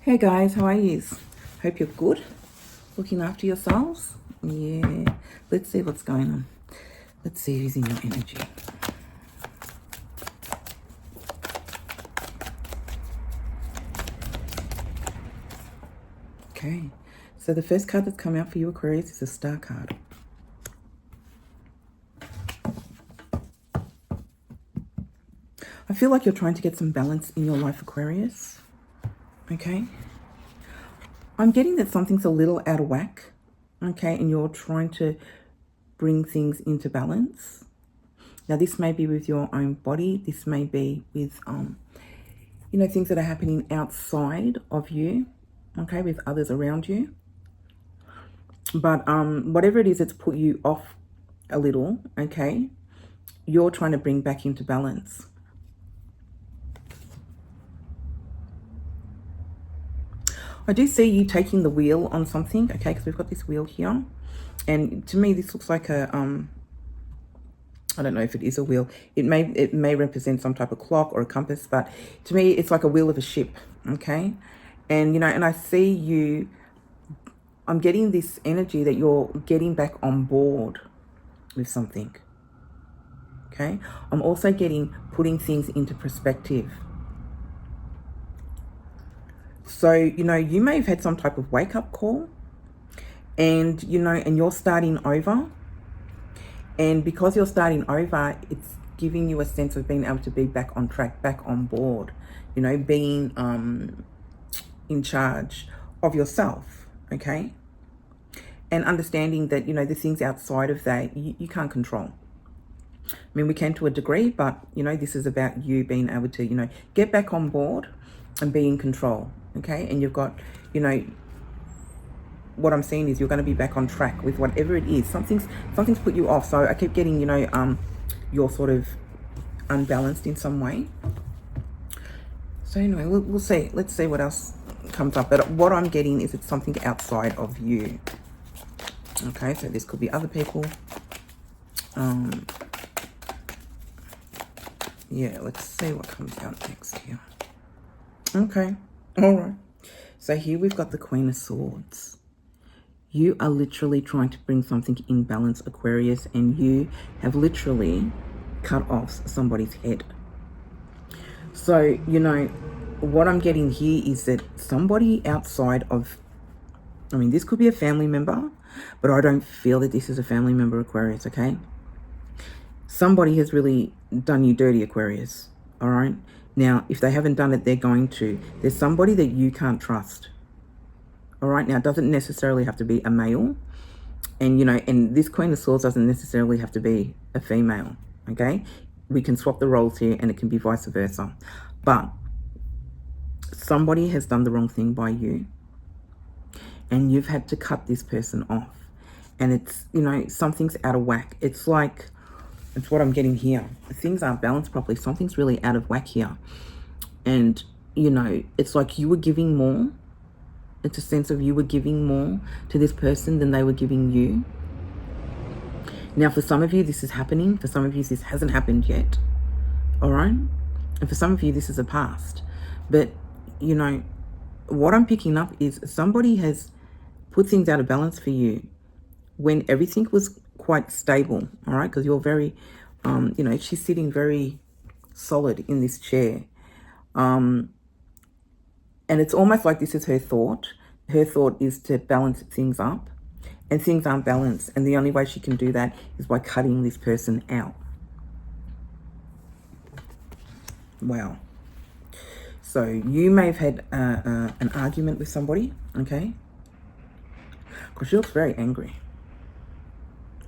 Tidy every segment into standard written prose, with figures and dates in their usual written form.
Hey guys, how are you? Hope you're good. Looking after yourselves. Yeah. Let's see what's going on. Let's see who's in your energy. Okay. So the first card that's come out for you, Aquarius, is a Star card. I feel like you're trying to get some balance in your life, Aquarius. Okay. I'm getting that something's a little out of whack, okay, and you're trying to bring things into balance. Now, this may be with your own body. This may be with, things that are happening outside of you, okay, with others around you. But whatever it is that's put you off a little, okay, you're trying to bring back into balance. I do see you taking the wheel on something, okay, because we've got this wheel here. And to me, this looks like a, I don't know if it is a wheel. It may represent some type of clock or a compass, but to me, it's like a wheel of a ship, okay? And, and I see you, I'm getting this energy that you're getting back on board with something, okay? I'm also getting putting things into perspective. So, you may have had some type of wake-up call and, and you're starting over. And because you're starting over, it's giving you a sense of being able to be back on track, back on board, being in charge of yourself, okay? And understanding that, the things outside of that, you can't control. I mean, we can to a degree, but, this is about you being able to, get back on board and be in control. Okay, and you've got, what I'm seeing is you're going to be back on track with whatever it is. Something's put you off. So I keep getting, you're sort of unbalanced in some way. So anyway, we'll see. Let's see what else comes up. But what I'm getting is it's something outside of you. Okay, so this could be other people. Yeah, let's see what comes out next here. Okay. All right. So here we've got the Queen of Swords. You are literally trying to bring something in balance, Aquarius, and you have literally cut off somebody's head. So, what I'm getting here is that somebody outside of, this could be a family member, but I don't feel that this is a family member, Aquarius, okay? Somebody has really done you dirty, Aquarius, all right? Now, if they haven't done it, they're going to. There's somebody that you can't trust. All right. Now, it doesn't necessarily have to be a male. And, and this Queen of Swords doesn't necessarily have to be a female. Okay. We can swap the roles here and it can be vice versa. But somebody has done the wrong thing by you. And you've had to cut this person off. And it's, something's out of whack. It's like, it's what I'm getting here. Things aren't balanced properly. Something's really out of whack here. And, it's like you were giving more. It's a sense of you were giving more to this person than they were giving you. Now, for some of you, this is happening. For some of you, this hasn't happened yet. All right? And for some of you, this is a past. But, what I'm picking up is somebody has put things out of balance for you when everything was quite stable, all right? Because you're very, she's sitting very solid in this chair. And it's almost like this is her thought. Her thought is to balance things up. And things aren't balanced. And the only way she can do that is by cutting this person out. Wow. So you may have had an argument with somebody, okay? Because she looks very angry.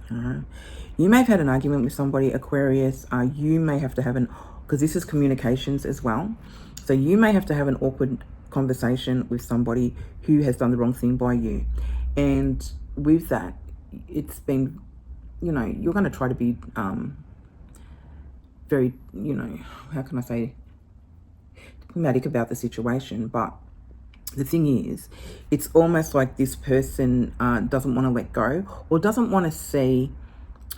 You may have had an argument with somebody, Aquarius. You may have to have because this is communications as well. So you may have to have an awkward conversation with somebody who has done the wrong thing by you. And with that, it's been, you're going to try to be very, how can I say, diplomatic about the situation. But the thing is, it's almost like this person doesn't want to let go or doesn't want to see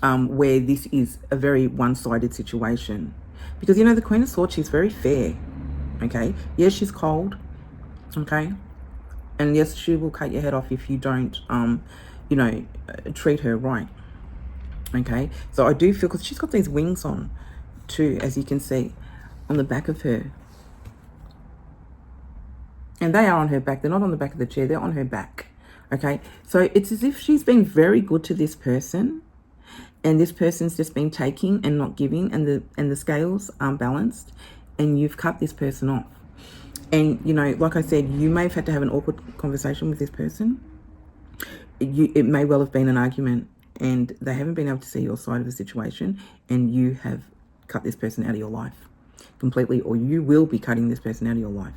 where this is a very one-sided situation. Because, the Queen of Swords, she's very fair, okay? Yes, she's cold, okay? And yes, she will cut your head off if you don't, you know, treat her right. Okay, so I do feel, because she's got these wings on too, as you can see on the back of her. And they are on her back. They're not on the back of the chair. They're on her back. Okay, so it's as if she's been very good to this person, and this person's just been taking and not giving, and the scales aren't balanced, and you've cut this person off. And, you know, like I said, you may have had to have an awkward conversation with this person. It may well have been an argument, and they haven't been able to see your side of the situation, and you have cut this person out of your life completely, or you will be cutting this person out of your life.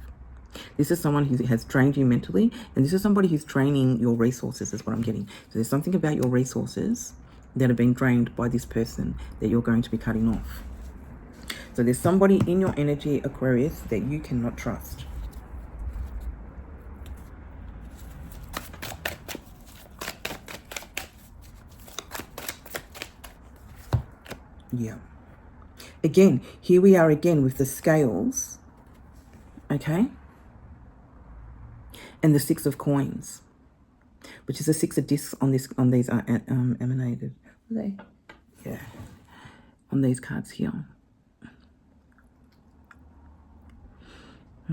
This is someone who has drained you mentally, and this is somebody who's draining your resources, is what I'm getting. So there's something about your resources that are being drained by this person that you're going to be cutting off. So there's somebody in your energy, Aquarius, that you cannot trust. Yeah. Again, here we are again with the scales, okay? And the 6 of coins, which is a 6 of discs on these emanated. Are they? Yeah. On these cards here.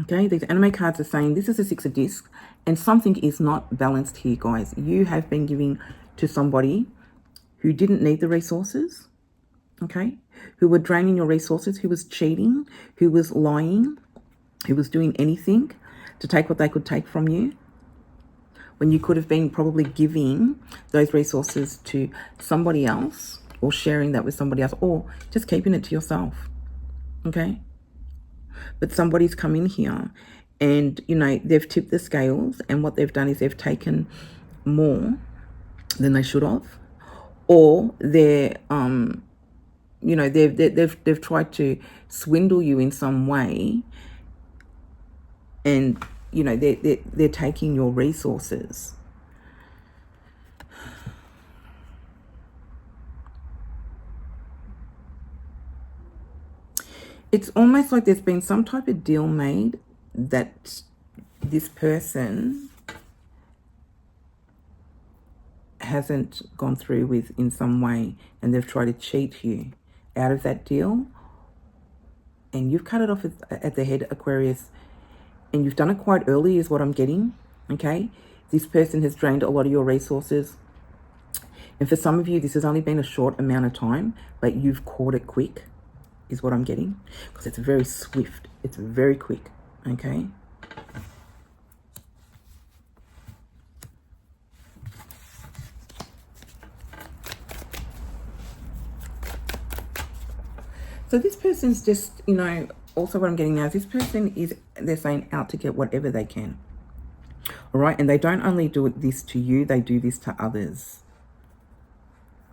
Okay, these anime cards are saying this is a 6 of discs, and something is not balanced here, guys. You have been giving to somebody who didn't need the resources, okay, who were draining your resources, who was cheating, who was lying, who was doing anything to take what they could take from you, when you could have been probably giving those resources to somebody else, or sharing that with somebody else, or just keeping it to yourself, okay? But somebody's come in here and, you know, they've tipped the scales, and what they've done is they've taken more than they should have, or they're, you know, they've tried to swindle you in some way, and, you know, they're taking your resources. It's almost like there's been some type of deal made that this person hasn't gone through with in some way, and they've tried to cheat you out of that deal, and you've cut it off at the head, Aquarius, and you've done it quite early is what I'm getting, okay? This person has drained a lot of your resources, and for some of you this has only been a short amount of time, but you've caught it quick is what I'm getting, because it's very swift, it's very quick, okay? So this person's just, you know, also what I'm getting now is this person is, they're saying, out to get whatever they can. All right, and they don't only do this to you, they do this to others.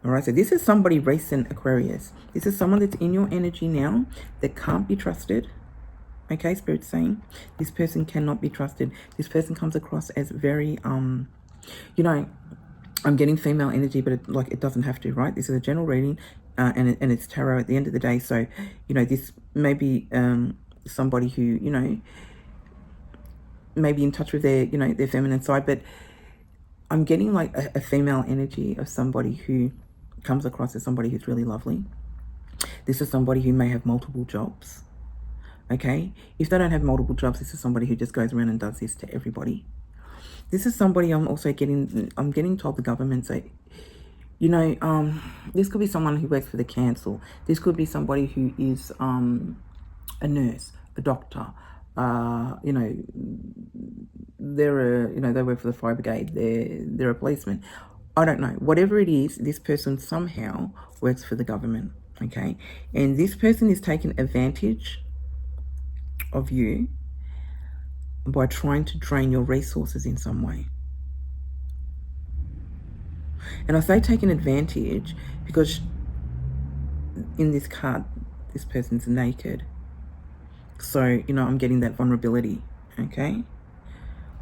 All right, so this is somebody recent, Aquarius. This is someone that's in your energy now that can't be trusted. Okay, Spirit's saying this person cannot be trusted. This person comes across as very, you know, I'm getting female energy, but it doesn't have to, right? This is a general reading, and it's tarot at the end of the day. So, you know, this may be somebody who, you know, may be in touch with their, you know, their feminine side, but I'm getting like a female energy of somebody who comes across as somebody who's really lovely. This is somebody who may have multiple jobs, okay? If they don't have multiple jobs, this is somebody who just goes around and does this to everybody. This is somebody I'm getting told the government, so, you know, this could be someone who works for the council. This could be somebody who is a nurse, a doctor, you know, they work for the fire brigade, they're a policeman. I don't know. Whatever it is, this person somehow works for the government, okay? And this person is taking advantage of you by trying to drain your resources in some way. And I say taking advantage because in this card, this person's naked. So, you know, I'm getting that vulnerability, okay?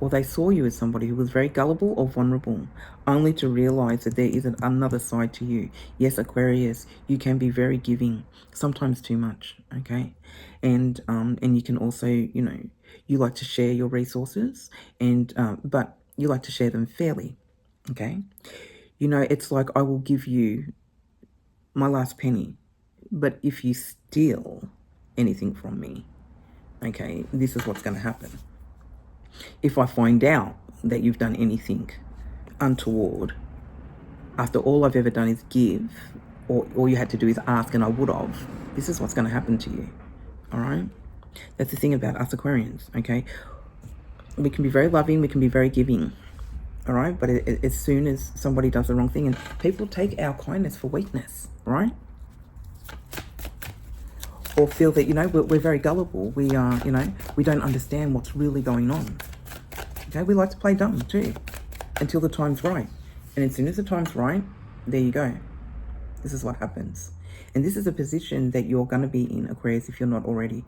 Or they saw you as somebody who was very gullible or vulnerable, only to realize that there is another side to you. Yes, Aquarius, you can be very giving, sometimes too much, okay? And you can also, you know, You like to share your resources, and but you like to share them fairly, okay? You know, it's like I will give you my last penny, but if you steal anything from me, okay, this is what's going to happen. If I find out that you've done anything untoward, after all I've ever done is give, or all you had to do is ask and I would have, this is what's going to happen to you, all right? That's the thing about us Aquarians, okay? We can be very loving, we can be very giving, all right? But as soon as somebody does the wrong thing, and people take our kindness for weakness, right? Or feel that, you know, we're very gullible. We are, you know, we don't understand what's really going on. Okay, we like to play dumb too, until the time's right. And as soon as the time's right, there you go. This is what happens. And this is a position that you're going to be in, Aquarius, if you're not already.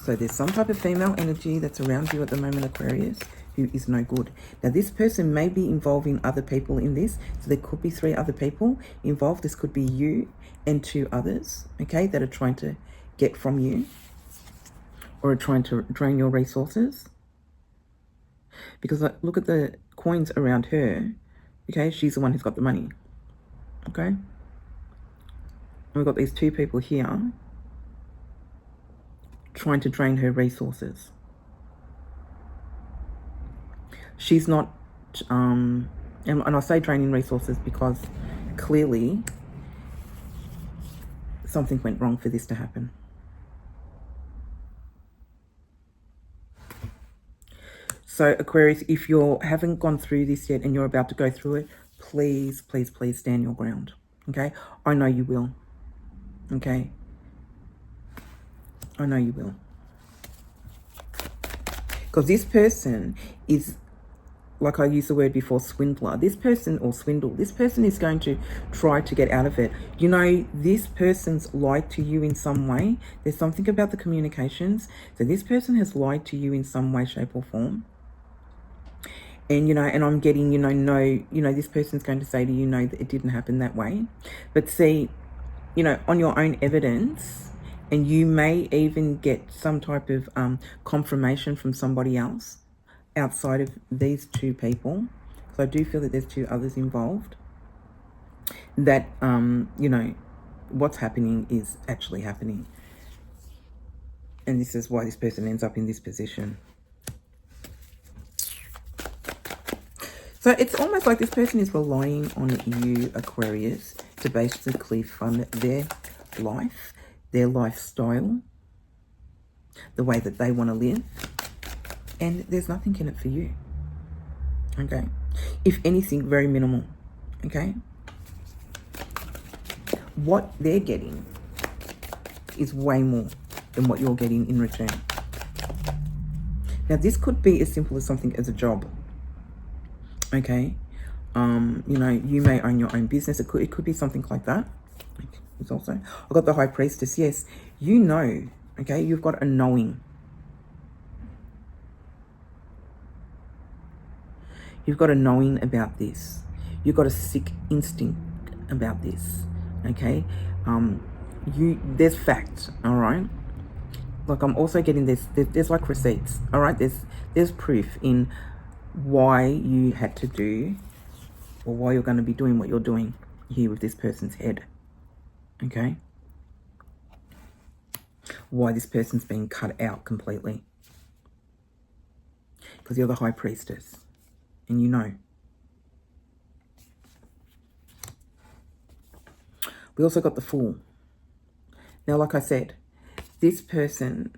So there's some type of female energy that's around you at the moment, Aquarius, who is no good. Now, this person may be involving other people in this. So there could be 3 other people involved. This could be you and 2 others, okay, that are trying to get from you or are trying to drain your resources. Because look at the coins around her, okay? She's the one who's got the money, okay? And we've got these 2 people here trying to drain her resources. She's not, and I say draining resources because clearly something went wrong for this to happen. So Aquarius, if you haven't gone through this yet and you're about to go through it, please, please, please stand your ground, okay? I know you will, okay? I know you will. Because this person is, like I used the word before, swindler. This person, or swindle, this person is going to try to get out of it. You know, this person's lied to you in some way. There's something about the communications. So this person has lied to you in some way, shape or form. And, you know, and I'm getting, you know, no, you know, this person's going to say to you, no, that it didn't happen that way. But see, you know, on your own evidence, and you may even get some type of confirmation from somebody else outside of these 2 people. So I do feel that there's 2 others involved. That, you know, what's happening is actually happening. And this is why this person ends up in this position. So it's almost like this person is relying on you, Aquarius, to basically fund their life, their lifestyle, the way that they want to live. And there's nothing in it for you, okay? If anything, very minimal, okay? What they're getting is way more than what you're getting in return. Now, this could be as simple as something as a job, okay? You know, you may own your own business. It could be something like that. It's also, I've got the High Priestess. Yes, you know, okay? You've got a knowing. You've got a knowing about this. You've got a sick instinct about this, okay? There's facts, all right? Like, I'm also getting this, there's like receipts, all right? There's proof in why you had to do, or why you're going to be doing what you're doing here with this person's head, okay? Why this person's being cut out completely. Because you're the High Priestess. And you know. We also got the Fool. Now, like I said, this person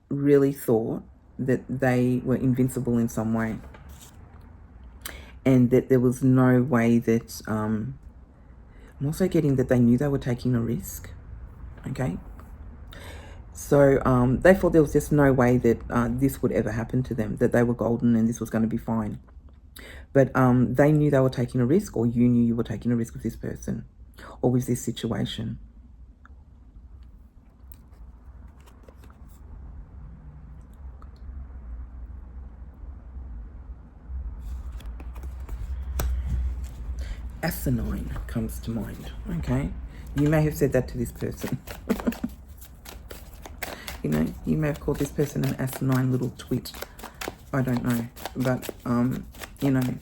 really thought that they were invincible in some way. And that there was no way that... I'm also getting that they knew they were taking a risk. Okay? So they thought there was just no way that this would ever happen to them. That they were golden and this was going to be fine. But they knew they were taking a risk, or you knew you were taking a risk with this person or with this situation. Asinine comes to mind, okay? You may have said that to this person. You know, you may have called this person an asinine little twit. I don't know. But, you know,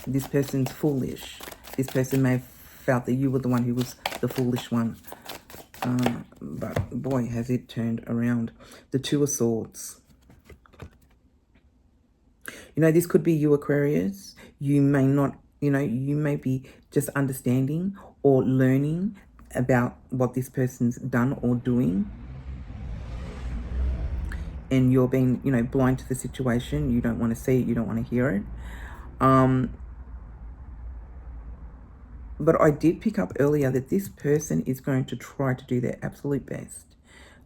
this person's foolish. This person may have felt that you were the one who was the foolish one. But, boy, has it turned around. The Two of Swords. You know, this could be you, Aquarius. You may not, you know, you may be just understanding or learning about what this person's done or doing. And you're being, you know, blind to the situation. You don't want to see it. You don't want to hear it. But I did pick up earlier that this person is going to try to do their absolute best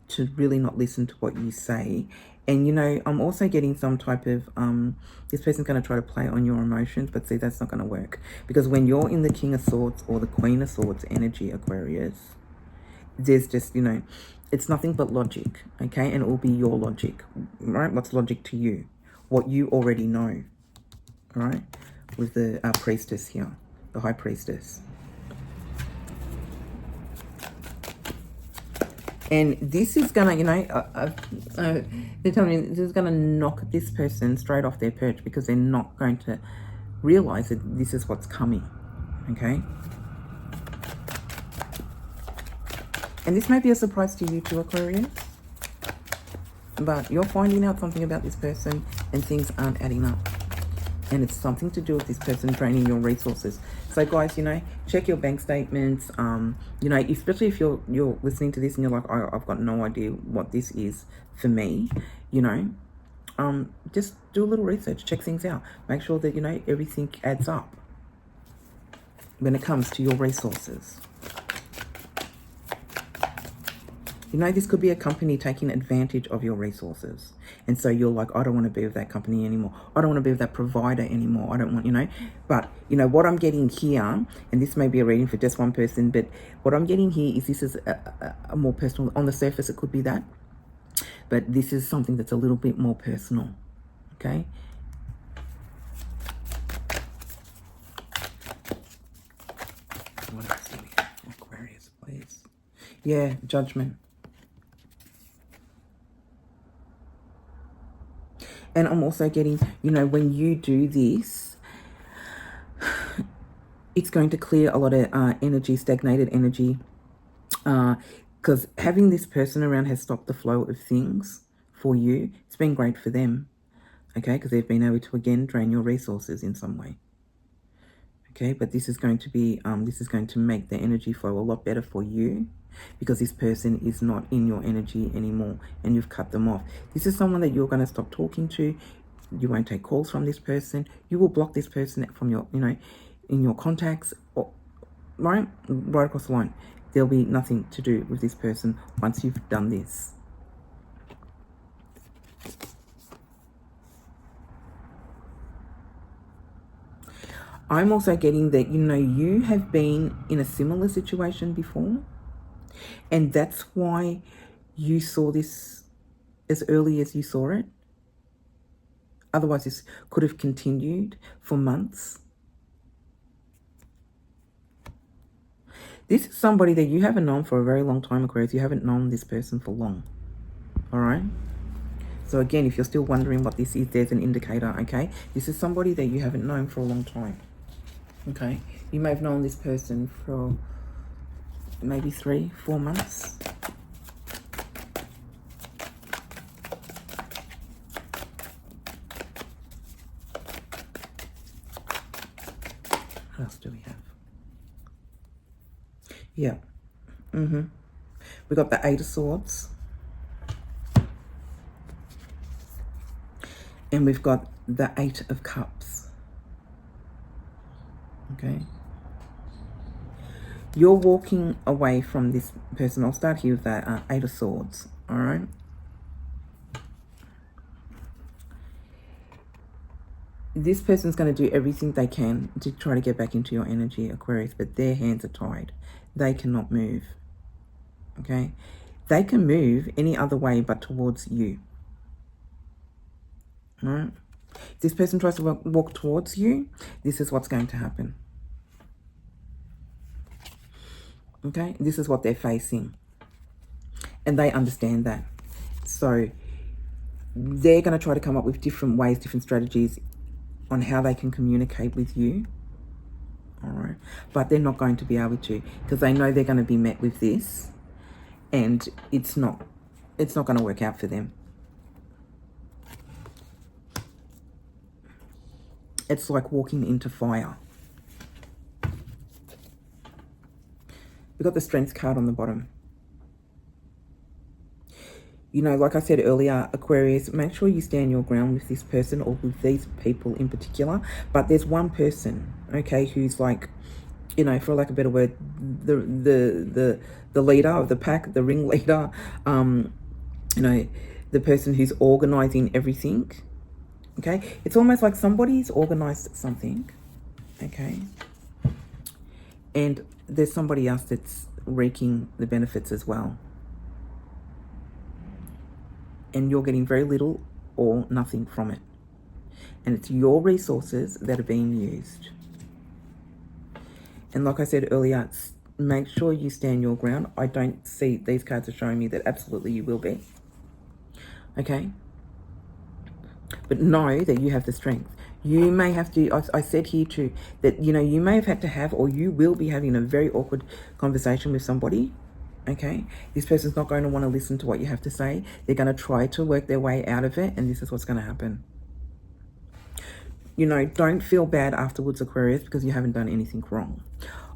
to really not listen to what you say. And, you know, I'm also getting some type of, this person's going to try to play on your emotions, but see, that's not going to work. Because when you're in the King of Swords or the Queen of Swords energy, Aquarius, there's just, you know, it's nothing but logic, okay? And it will be your logic, right? What's logic to you? What you already know, all right? With the priestess here, the high priestess. And this is going to, you know, they're telling me this is going to knock this person straight off their perch because they're not going to realize that this is what's coming, okay? And this may be a surprise to you too, Aquarius. But you're finding out something about this person and things aren't adding up. And it's something to do with this person draining your resources. So guys, you know, check your bank statements. You know, especially if you're listening to this and you're like, I've got no idea what this is for me, you know, just do a little research, check things out. Make sure that, you know, everything adds up when it comes to your resources. You know, this could be a company taking advantage of your resources. And so you're like, I don't want to be with that company anymore. I don't want to be with that provider anymore. I don't want, you know. But, you know, what I'm getting here, and this may be a reading for just one person, but what I'm getting here is this is a more personal. On the surface, it could be that. But this is something that's a little bit more personal. Okay? What else do we have? Aquarius, please. Yeah, Judgment. And I'm also getting, you know, when you do this, it's going to clear a lot of energy, stagnated energy. Because having this person around has stopped the flow of things for you. It's been great for them, okay? Because they've been able to, again, drain your resources in some way. Okay, but this is going to be, this is going to make the energy flow a lot better for you. Because this person is not in your energy anymore and you've cut them off. This is someone that you're going to stop talking to. You won't take calls from this person. You will block this person from your, you know, in your contacts, or, right across the line. There'll be nothing to do with this person once you've done this. I'm also getting that, you know, you have been in a similar situation before. And that's why you saw this as early as you saw it. Otherwise, this could have continued for months. This is somebody that you haven't known for a very long time, Aquarius. You haven't known this person for long. All right? So again, if you're still wondering what this is, there's an indicator, okay? This is somebody that you haven't known for a long time. Okay? You may have known this person for maybe 3-4 months. What else do we have? Yeah. We got the 8 of Swords. And we've got the 8 of Cups. Okay. You're walking away from this person. I'll start here with that 8 of Swords. All right. This person's going to do everything they can to try to get back into your energy, Aquarius, but their hands are tied. They cannot move. Okay. They can move any other way but towards you. All right. If this person tries to walk towards you, this is what's going to happen. Okay, this is what they're facing. And they understand that. So they're going to try to come up with different ways, different strategies on how they can communicate with you. All right. But they're not going to be able to, because they know they're going to be met with this, and it's not going to work out for them. It's like walking into fire. We've got the Strength card on the bottom. You know, like I said earlier, Aquarius, make sure you stand your ground with this person or with these people in particular. But there's one person, okay, who's like, you know, for lack of a better word, the leader of the pack, the ringleader, you know, the person who's organizing everything. Okay, it's almost like somebody's organized something, okay, and there's somebody else that's reaping the benefits as well. And you're getting very little or nothing from it. And it's your resources that are being used. And like I said earlier, make sure you stand your ground. I don't see, these cards are showing me that absolutely you will be. Okay? But know that you have the strength. You may have to, I said here too, that, you know, you may have had to have, or you will be having a very awkward conversation with somebody. Okay, this person's not going to want to listen to what you have to say. They're going to try to work their way out of it, and this is what's going to happen. You know, don't feel bad afterwards, Aquarius, because you haven't done anything wrong.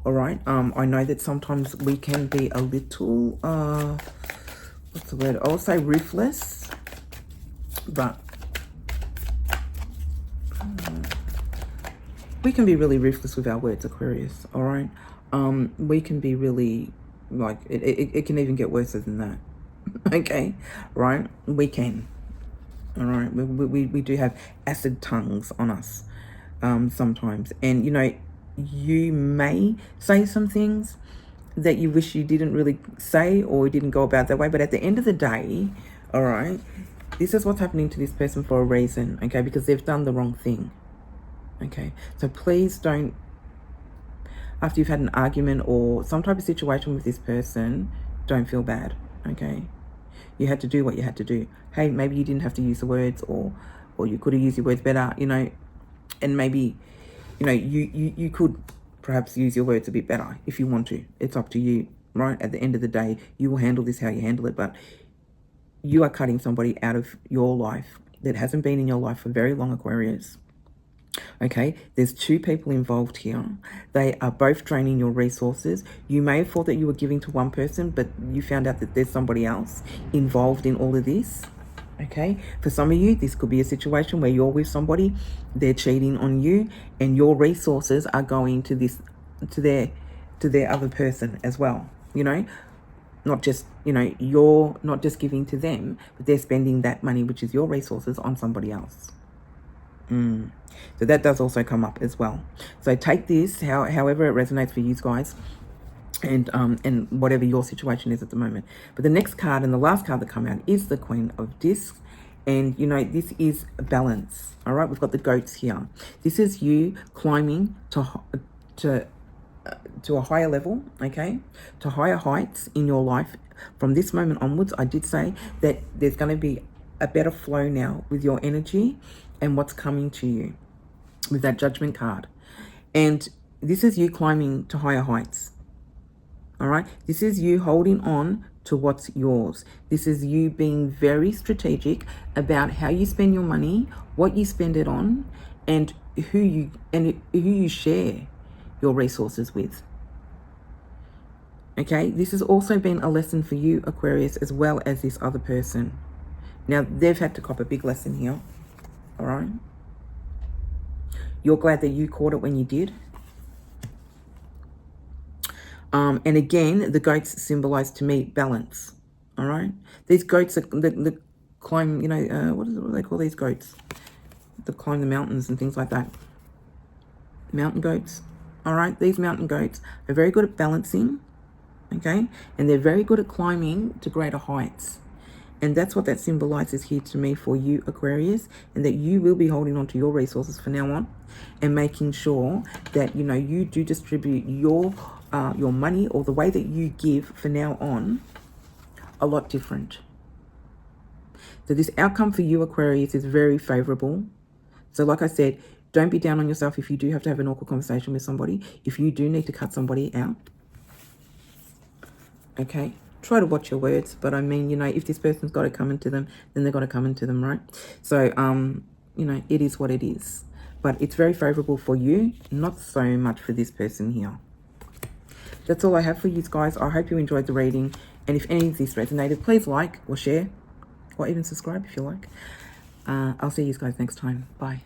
All right. I know that sometimes we can be a little, what's the word? I'll say ruthless, but we can be really ruthless with our words, Aquarius. All right. We can be really, like, it can even get worse than that. Okay, right? We can. All right, we do have acid tongues on us sometimes. And, you know, you may say some things that you wish you didn't really say or didn't go about that way. But at the end of the day, all right, this is what's happening to this person for a reason, okay? Because they've done the wrong thing, okay? So please don't, after you've had an argument or some type of situation with this person, don't feel bad, okay? You had to do what you had to do. Hey, maybe you didn't have to use the words, or you could have used your words better, you know, and maybe, you know, you could perhaps use your words a bit better if you want to. It's up to you, right? At the end of the day, you will handle this how you handle it, but you are cutting somebody out of your life that hasn't been in your life for very long, Aquarius. Okay, there's two people involved here. They are both draining your resources. You may have thought that you were giving to one person, but you found out that there's somebody else involved in all of this. Okay, for some of you, this could be a situation where you're with somebody, they're cheating on you, and your resources are going to this, to their other person as well. You know, not just, you know, you're not just giving to them, but they're spending that money, which is your resources, on somebody else. So that does also come up as well. So take this however it resonates for you guys, and whatever your situation is at the moment. But the next card and the last card that come out is the Queen of Discs. And, you know, this is balance. All right, we've got the goats here. This is you climbing to a higher level, okay, to higher heights in your life. From this moment onwards, I did say that there's going to be a better flow now with your energy and what's coming to you with that Judgment card. And this is you climbing to higher heights. All right, this is you holding on to what's yours. This is you being very strategic about how you spend your money, what you spend it on, and who you share your resources with. Okay, this has also been a lesson for you, Aquarius, as well as this other person. Now, they've had to cop a big lesson here. All right, you're glad that you caught it when you did. And again, the goats symbolize to me balance. All right, these goats are the climb, you know, what do they call these goats? That climb the mountains and things like that. Mountain goats. All right, these mountain goats are very good at balancing, okay, and they're very good at climbing to greater heights. And that's what that symbolizes here to me for you, Aquarius, and that you will be holding on to your resources from now on and making sure that, you know, you do distribute your money, or the way that you give from now on, a lot different. So this outcome for you, Aquarius, is very favorable. So like I said, don't be down on yourself if you do have to have an awkward conversation with somebody. If you do need to cut somebody out, okay? Try to watch your words, but I mean, you know, if this person's got to come into them, then they've got to come into them, right? So, you know, it is what it is. But it's very favorable for you, not so much for this person here. That's all I have for you guys. I hope you enjoyed the reading. And if any of this resonated, please like or share or even subscribe if you like. I'll see you guys next time. Bye.